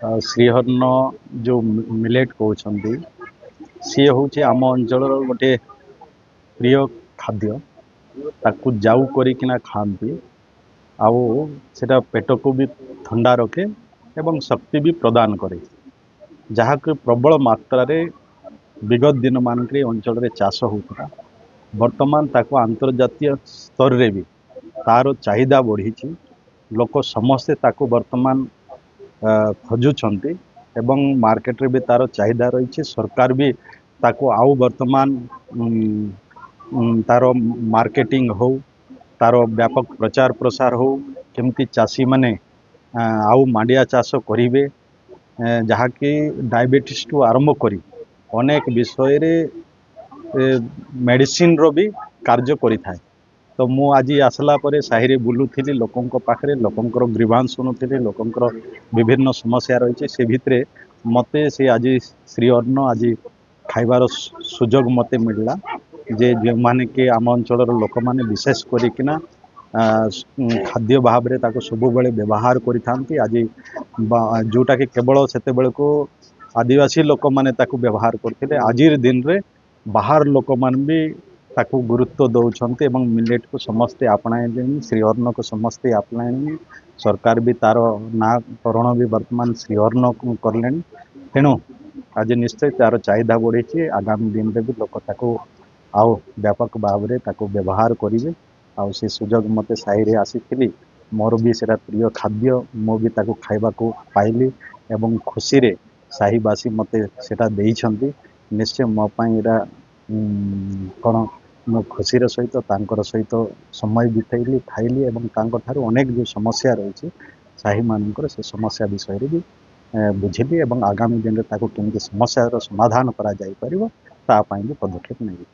श्रीहर्न जो मिलेट कहते सी हूँ आम अंचल गोटे प्रिय खाद्य ताकू जाऊ करना खाती आउ सेटा पेट को भी ठंडा रखे एवं शक्ति भी प्रदान करे जहाँकि प्रबल मात्रा रे विगत दिन मानक अंचल चाष होता वर्तमान ताको अंतर्जातीय स्तर रे भी तार चाहिदा बढ़ी लोक समस्ते ताको वर्तमान खोजुंट एवं मार्केट रे भी तार चाहिदा रही सरकार भी ताको आउ वर्तमान तार मार्केटिंग हो तार व्यापक प्रचार प्रसार हो केमती चाषी माने आउ मांडिया चाष करेंगे जहाँकि डायबिटीज टू आरंभ करी अनेक विषय रे मेडिसिन रो भी कार्य करि थाए। तो मु आज आसला परे साहिरे बुलुथिली लोकंक पाखरे लोकंकर ग्रीवांश शुणुथिली लोकंकर विभिन्न समस्या रही से भितरे मते से आज श्री अन्न आज खाइबार सुजोग मते मिलला जे जो माने के आम अंचल लोक माने विशेष करिकिना खाद्य भाव रे ताको सब बेले व्यवहार करिथांती आज जोटा कि केवल सेते बेले को आदिवासी लोक माने ताको व्यवहार करथिले आजिर दिन रे बाहर लोक मान भी ताको गुरुत्व दौरान एवं मिलेट को समस्ते अपनाइले श्रीअर्ण को समस्ते अपनाइले सरकार भी तार नाकरण भी वर्तमान श्रीअर्ण करले तेणु आज निश्चय तार चाहिदा बढ़ी आगामी दिन में भी लोक ताको आओ व्यापक भाव में ताको व्यवहार करेंगे आउ से सुजोग मते साहिरे आसी मोर भी सेटा प्रिय खाद्य मो भी ताको खाइबा को पाइली एवं खुशी रे साहीवासी मते सेटा देइछंती निश्चय मो पाई एटा कौन मो खुशी सहित तांकर सहित समय बिताइली खाइली एवं तांकर ठारू अनेक जो समस्या रही साही मानकर से समस्या विषय रे भी बुझिली एवं आगामी दिन में ताको केमती समस्या समाधान करा जाई परिबो ता पाई भी पदक्षेप नहीं।